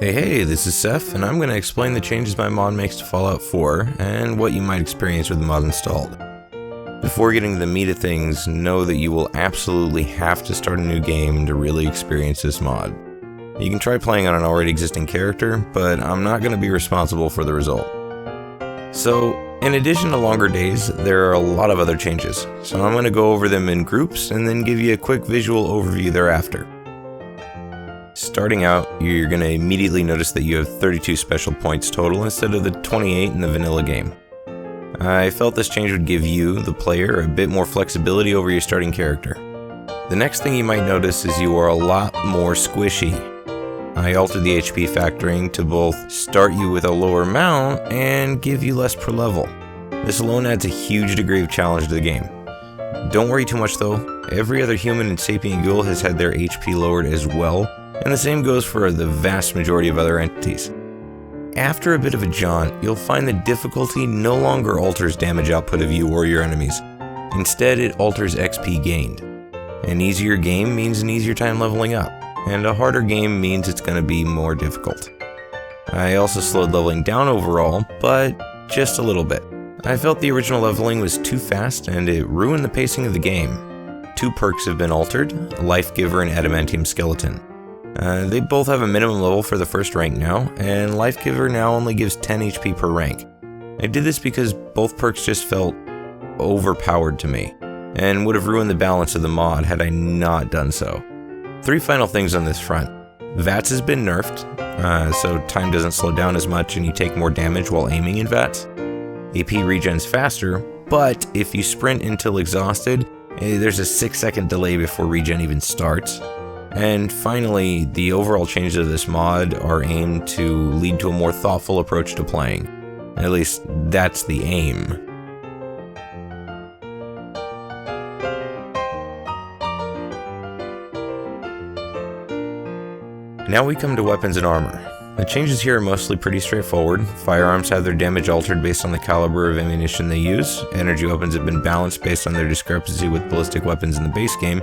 Hey, this is Seph, and I'm going to explain the changes my mod makes to Fallout 4, and what you might experience with the mod installed. Before getting to the meat of things, know that you will absolutely have to start a new game to really experience this mod. You can try playing on an already existing character, but I'm not going to be responsible for the result. So, in addition to longer days, there are a lot of other changes, so I'm going to go over them in groups and then give you a quick visual overview thereafter. Starting out, you're going to immediately notice that you have 32 special points total instead of the 28 in the vanilla game. I felt this change would give you, the player, a bit more flexibility over your starting character. The next thing you might notice is you are a lot more squishy. I altered the HP factoring to both start you with a lower amount and give you less per level. This alone adds a huge degree of challenge to the game. Don't worry too much though, every other human and sapient ghoul has had their HP lowered as well, and the same goes for the vast majority of other entities. After a bit of a jaunt, you'll find that difficulty no longer alters damage output of you or your enemies. Instead, it alters XP gained. An easier game means an easier time leveling up, and a harder game means it's going to be more difficult. I also slowed leveling down overall, but just a little bit. I felt the original leveling was too fast and it ruined the pacing of the game. 2 perks have been altered, Life Giver and Adamantium Skeleton. They both have a minimum level for the first rank now, and Life Giver now only gives 10 HP per rank. I did this because both perks just felt overpowered to me, and would have ruined the balance of the mod had I not done so. 3 final things on this front. VATS has been nerfed, so time doesn't slow down as much and you take more damage while aiming in VATS. AP regens faster, but if you sprint until exhausted, there's a 6-second delay before regen even starts. And finally, the overall changes of this mod are aimed to lead to a more thoughtful approach to playing. At least, that's the aim. Now we come to weapons and armor. The changes here are mostly pretty straightforward. Firearms have their damage altered based on the caliber of ammunition they use, energy weapons have been balanced based on their discrepancy with ballistic weapons in the base game,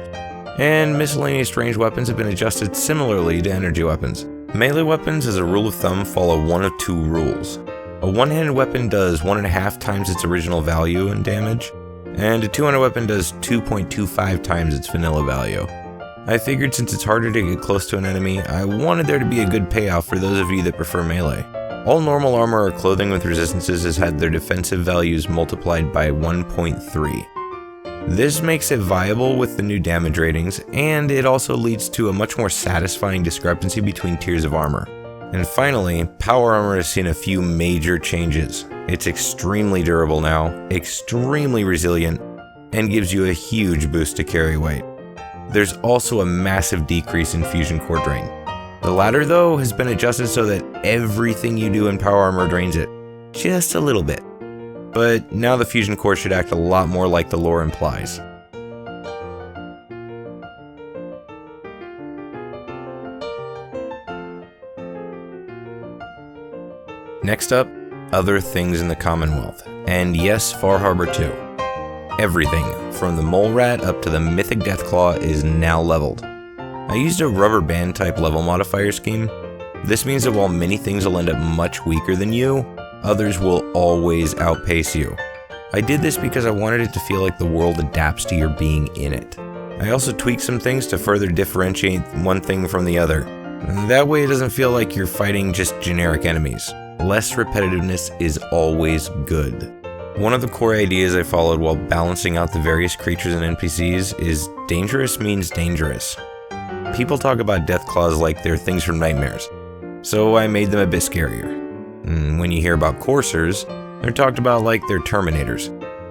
and miscellaneous ranged weapons have been adjusted similarly to energy weapons. Melee weapons, as a rule of thumb, follow one of 2 rules. A one-handed weapon does 1.5 times its original value in damage, and a two-handed weapon does 2.25 times its vanilla value. I figured since it's harder to get close to an enemy, I wanted there to be a good payoff for those of you that prefer melee. All normal armor or clothing with resistances has had their defensive values multiplied by 1.3. This makes it viable with the new damage ratings, and it also leads to a much more satisfying discrepancy between tiers of armor. And finally, power armor has seen a few major changes. It's extremely durable now, extremely resilient, and gives you a huge boost to carry weight. There's also a massive decrease in fusion core drain. The latter, though, has been adjusted so that everything you do in power armor drains it, just a little bit. But now the fusion core should act a lot more like the lore implies. Next up, other things in the Commonwealth, and yes, Far Harbor too. Everything, from the Mole Rat up to the Mythic Deathclaw, is now leveled. I used a rubber band type level modifier scheme. This means that while many things will end up much weaker than you, others will always outpace you. I did this because I wanted it to feel like the world adapts to your being in it. I also tweaked some things to further differentiate one thing from the other. That way it doesn't feel like you're fighting just generic enemies. Less repetitiveness is always good. One of the core ideas I followed while balancing out the various creatures and NPCs is dangerous means dangerous. People talk about Deathclaws like they're things from nightmares, so I made them a bit scarier. When you hear about coursers, they're talked about like they're Terminators,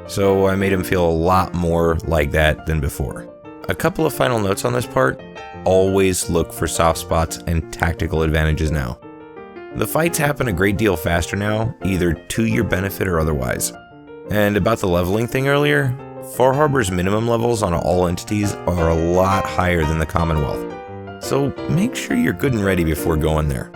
so I made them feel a lot more like that than before. A couple of final notes on this part: always look for soft spots and tactical advantages now. The fights happen a great deal faster now, either to your benefit or otherwise. And about the leveling thing earlier, Far Harbor's minimum levels on all entities are a lot higher than the Commonwealth, so make sure you're good and ready before going there.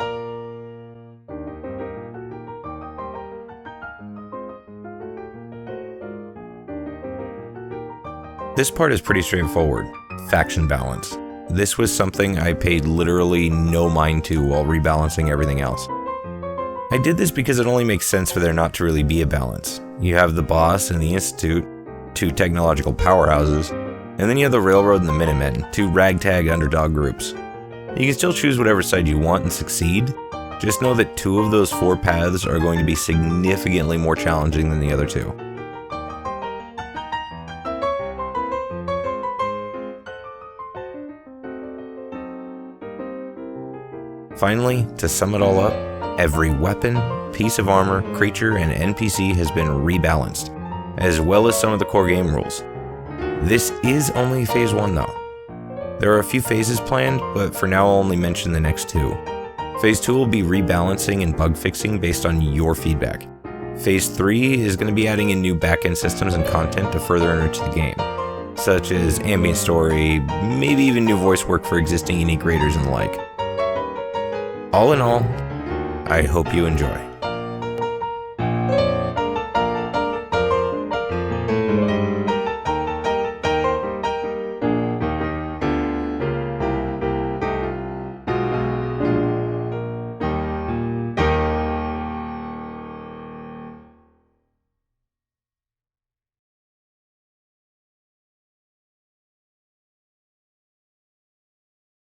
This part is pretty straightforward. Faction balance. this was something I paid literally no mind to while rebalancing everything else. I did this because it only makes sense for there not to really be a balance. You have the boss and the Institute, two technological powerhouses, and then you have the Railroad and the Minutemen, two ragtag underdog groups. You can still choose whatever side you want and succeed, just know that 2 of those 4 paths are going to be significantly more challenging than the other 2. Finally, to sum it all up, every weapon, piece of armor, creature, and NPC has been rebalanced, as well as some of the core game rules. This is only Phase 1 though. There are a few phases planned, but for now I'll only mention the next 2. Phase 2 will be rebalancing and bug fixing based on your feedback. Phase 3 is going to be adding in new backend systems and content to further enrich the game, such as ambient story, maybe even new voice work for existing unique raiders and the like. All in all, I hope you enjoy.